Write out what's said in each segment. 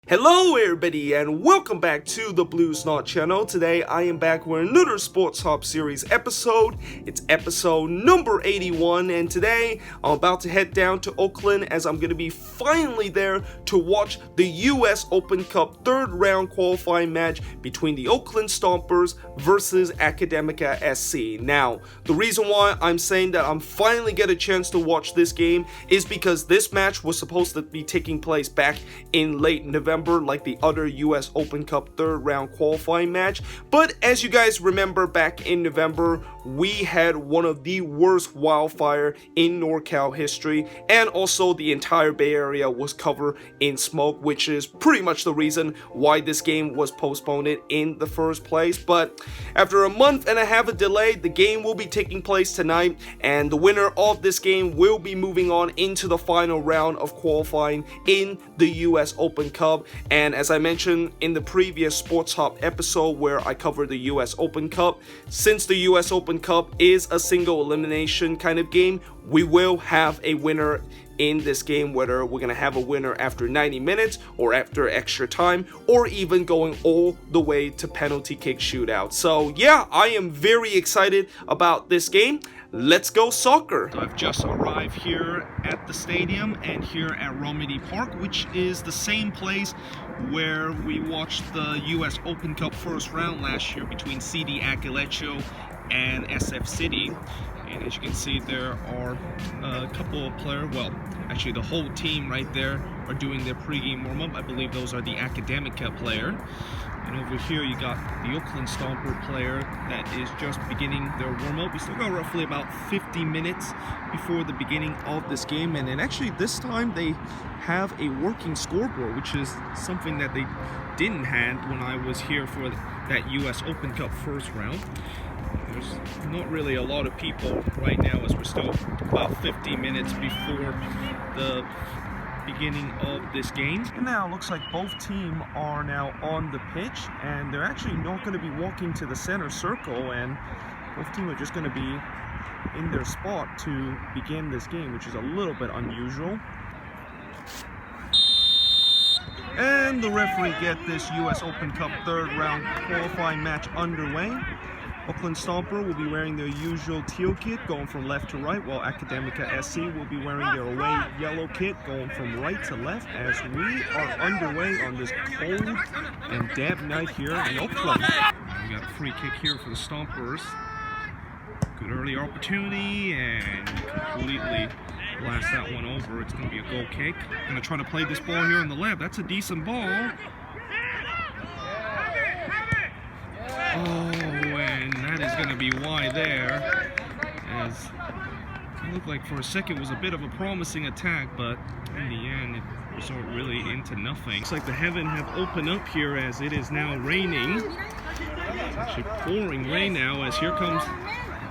Hello everybody and welcome back to the Blue Snot channel. Today I am back with another Sporthop series episode. It's episode number 81 and today I'm about to head down to Oakland as I'm going to be finally there to watch the US Open Cup third round qualifying match between the Oakland Stompers versus Academica SC. Now, the reason why I'm saying that I'm finally get a chance to watch this game is because this match was supposed to be taking place back in late November like the other US Open Cup third round qualifying match, but as you guys remember, back in November we had one of the worst wildfire in NorCal history, and also the entire Bay Area was covered in smoke, which is pretty much the reason why this game was postponed in the first place. But after a month and a half of delay, the game will be taking place tonight, and the winner of this game will be moving on into the final round of qualifying in the US Open Cup. And as I mentioned in the previous Sporthop episode where I covered the US Open Cup, since the US Open Cup is a single elimination kind of game, we will have a winner in this game, whether we're going to have a winner after 90 minutes or after extra time or even going all the way to penalty kick shootout. So yeah, I am very excited about this game. Let's go soccer! So I've just arrived here at the stadium and here at Romedy Park, which is the same place where we watched the US Open Cup first round last year between CD Academica and SF City. And as you can see, there are a couple of players, well, actually the whole team right there are doing their pregame warm-up. I believe those are the Academica player. And over here you got the Oakland Stomper player that is just beginning their warm-up. We still got roughly about 50 minutes before the beginning of this game. And then actually this time they have a working scoreboard, which is something that they didn't have when I was here for that US Open Cup first round. There's not really a lot of people right now as we're still about 50 minutes before the beginning of this game. And now it looks like both teams are now on the pitch and they're actually not going to be walking to the center circle, and both teams are just going to be in their spot to begin this game, which is a little bit unusual. And the referee get this US Open Cup third round qualifying match underway. Oakland Stomper will be wearing their usual teal kit going from left to right, while Academica SC will be wearing their away yellow kit going from right to left as we are underway on this cold and damp night here in Oakland. We got a free kick here for the Stompers. Good early opportunity and completely blast that one over. It's going to be a goal kick. Going to try to play this ball here on the left. That's a decent ball. Oh, and that is going to be wide there, as it looked like for a second it was a bit of a promising attack, but in the end it resulted really into nothing. Looks like the heaven have opened up here as it is now raining. It's actually pouring rain now as here comes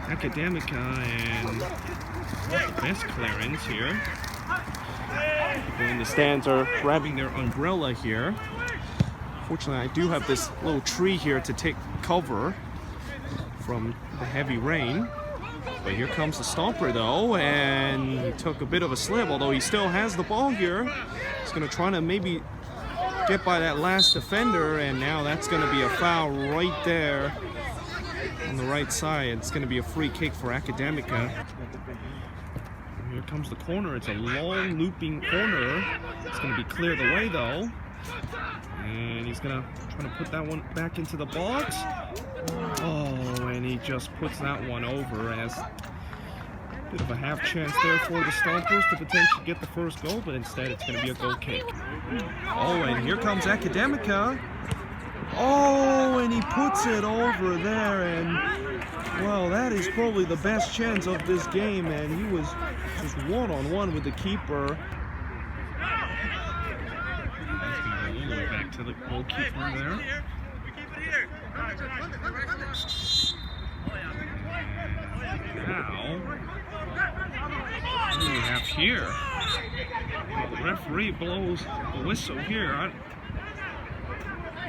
Academica, and the best clearance here. People in the stands are grabbing their umbrella here. Fortunately, I do have this little tree here to take cover from the heavy rain. But here comes the Stomper though, and he took a bit of a slip, although he still has the ball here. He's going to try to maybe get by that last defender, and now that's going to be a foul right there on the right side. It's going to be a free kick for Academica. Here comes the corner. It's a long looping corner. It's going to be cleared away though. And he's gonna try to put that one back into the box. Oh, and he just puts that one over as a bit of a half chance there for the Stompers to potentially get the first goal, but instead it's gonna be a goal kick. Oh, and here comes Academica. Oh, and he puts it over there, and well, that is probably the best chance of this game, and he was just one-on-one with the keeper. Back to the goalkeeper there. Now, what do we have here? The referee blows the whistle here. I'm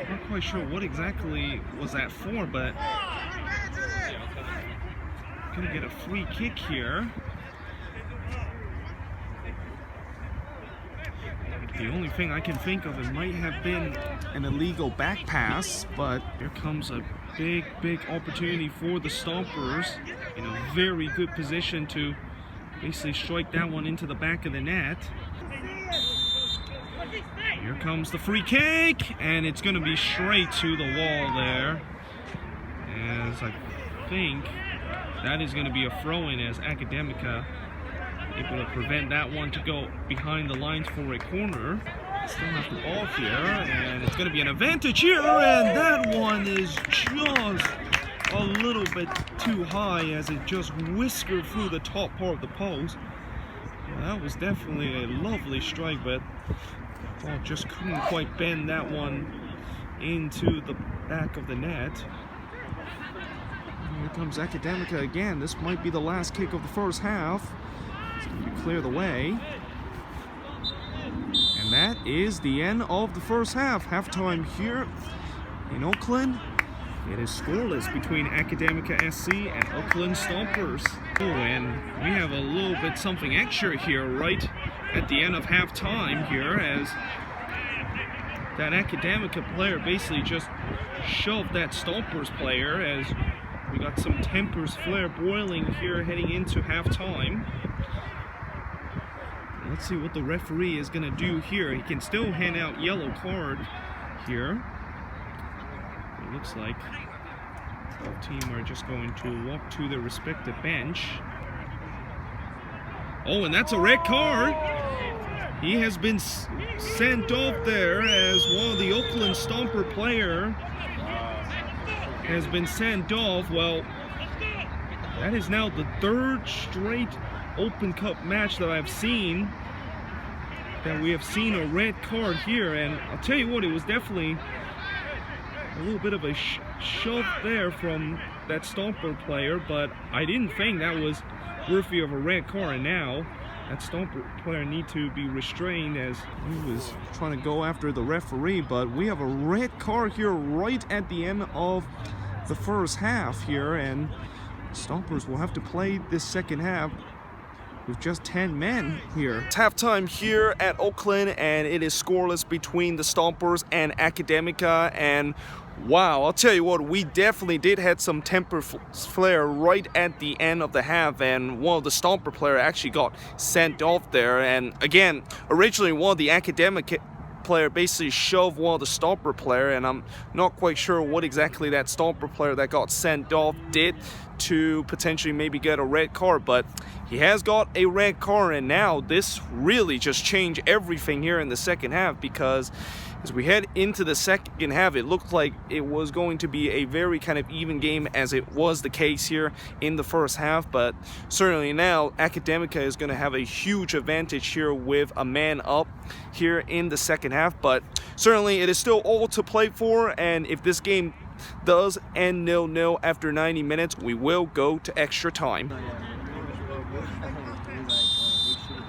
not quite sure what exactly was that for, but gonna get a free kick here. The only thing I can think of, it might have been an illegal back pass, but here comes a big opportunity for the Stompers in a very good position to basically strike that one into the back of the net. Here comes the free kick, and it's going to be straight to the wall there, as I think that is going to be a throw-in, as Academica able to prevent that one to go behind the lines for a corner. Still have the ball here, and it's going to be an advantage here, and that one is just a little bit too high as it just whiskered through the top part of the post. Well, that was definitely a lovely strike, but ball just couldn't quite bend that one into the back of the net. Here comes Academica again. This might be the last kick of the first half. It's going to clear the way. And that is the end of the first half. Halftime here in Oakland. It is scoreless between Academica SC and Oakland Stompers. Oh, and we have a little bit something extra here right at the end of halftime here, as that Academica player basically just shoved that Stompers player, as we got some tempers flare boiling here heading into halftime. Let's see what the referee is going to do here. He can still hand out yellow card here. It looks like both teams are just going to walk to their respective bench. Oh, and that's a red card. He has been sent off there, as one of the Oakland Stomper player has been sent off. Well, that is now the third straight Open Cup match that I've seen that we have seen a red card here, and I'll tell you what, it was definitely a little bit of a shove there from that Stomper player, but I didn't think that was worthy of a red card, and now that Stomper player need to be restrained as he was trying to go after the referee. But we have a red card here right at the end of the first half here, and Stompers will have to play this second half with just 10 men here. It's halftime here at Oakland, and it is scoreless between the Stompers and Academica. And wow, I'll tell you what, we definitely did had some temper flare right at the end of the half, and one of the Stomper player actually got sent off there. And again, originally one of the Academic player basically shoved one of the Stomper player, and I'm not quite sure what exactly that Stomper player that got sent off did to potentially maybe get a red card, but he has got a red card. And now this really just changed everything here in the second half, because as we head into the second half, it looked like it was going to be a very kind of even game, as it was the case here in the first half. But certainly now Academica is going to have a huge advantage here with a man up here in the second half. But certainly it is still all to play for, and if this game does end 0-0 after 90 minutes, we will go to extra time.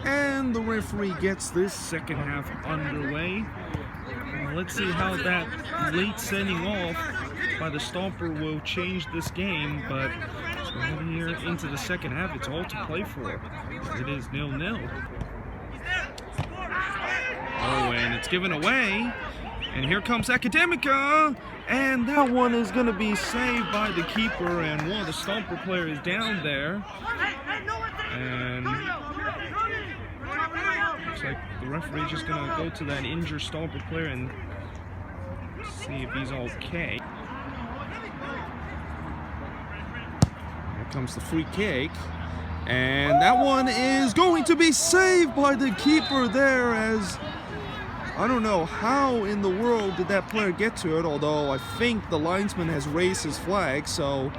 And the referee gets this second half underway. Let's see how that late sending off by the Stomper will change this game. But here into the second half, it's all to play for. It is 0-0. Oh, and it's given away. And here comes Academica, and that one is going to be saved by the keeper, and one of the Stomper players is down there. And looks like the referee is just going to go to that injured Stomper player and see if he's okay. Here comes the free kick, and that one is going to be saved by the keeper there, as I don't know how in the world did that player get to it, although I think the linesman has raised his flag, so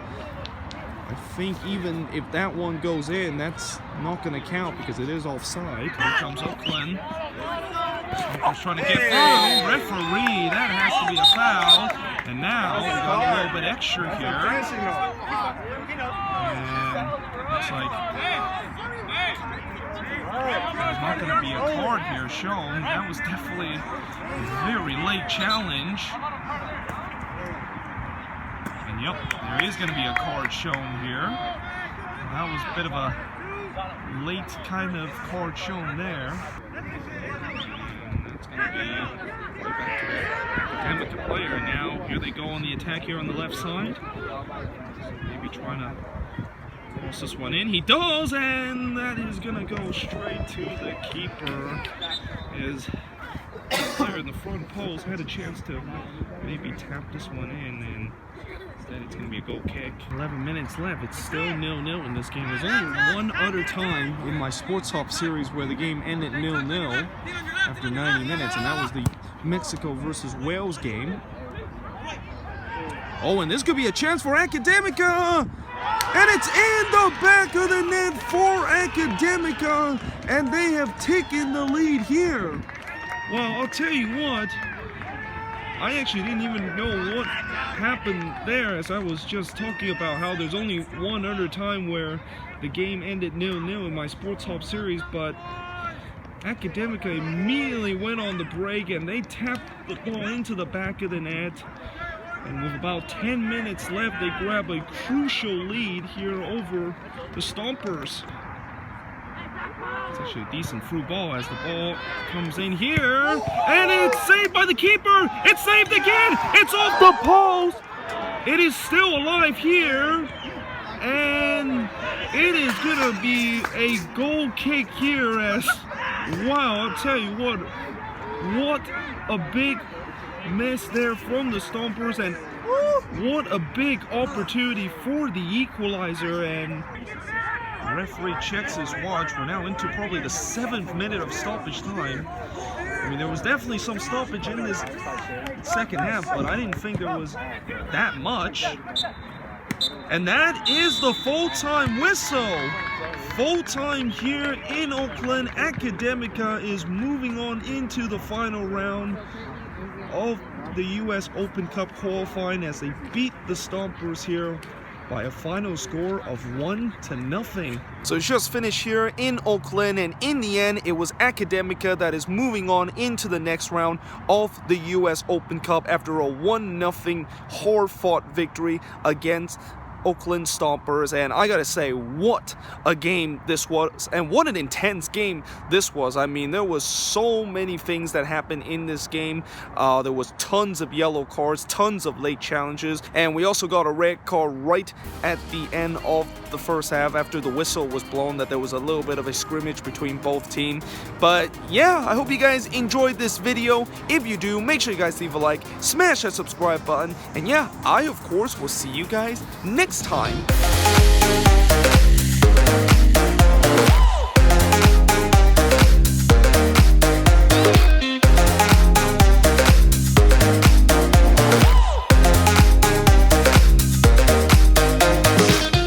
I think even if that one goes in, that's not going to count because it is offside. Here comes Oakland. Stompers trying to get through. Referee, that has to be a foul. And now we got a little bit extra here. And looks like there's not going to be a card here shown. That was definitely a very late challenge. And yep, there is going to be a card shown here. That was a bit of a late kind of card shown there. it's going to be go back to the Academica player. And now here they go on the attack here on the left side. Maybe trying to force this one in. He does, and that is going to go straight to the keeper. As the player in the front post had a chance to maybe tap this one in, and instead it's going to be a goal kick. 11 minutes left. It's still 0-0 in this game. There's only one other time in my Sporthop series where the game ended 0-0 after 90 minutes, and that was the Mexico versus Wales game. Oh, and this could be a chance for Academica! And it's in the back of the net for Academica, and they have taken the lead here. Well, I'll tell you what, I actually didn't even know what happened there, as I was just talking about how there's only one other time where the game ended 0-0 in my Sporthop series, but Academica immediately went on the break and they tapped the ball into the back of the net. And with about 10 minutes left, they grab a crucial lead here over the Stompers. It's actually a decent through ball as the ball comes in here. And it's saved by the keeper. It's saved again. It's off the post. It is still alive here. And it is going to be a goal kick here as, wow, I'll tell you what a big miss there from the Stompers, and what a big opportunity for the equalizer. And the referee checks his watch. We're now into probably the 7th minute of stoppage time. I mean, there was definitely some stoppage in this second half, but I didn't think there was that much. And that is the full-time whistle. Full-time here in Oakland. Academica is moving on into the final round of the US Open Cup qualifying as they beat the Stompers here by a final score of 1-0. So it's just finished here in Oakland, and in the end it was Academica that is moving on into the next round of the US Open Cup after a 1-0 hard-fought victory against Oakland Stompers. And I gotta say, what a game this was, and what an intense game this was. I mean, there was so many things that happened in this game. There was tons of yellow cards, tons of late challenges, and we also got a red card right at the end of the first half after the whistle was blown that there was a little bit of a scrimmage between both teams. But yeah, I hope you guys enjoyed this video. If you do, make sure you guys leave a like, smash that subscribe button, and yeah, I of course will see you guys next time.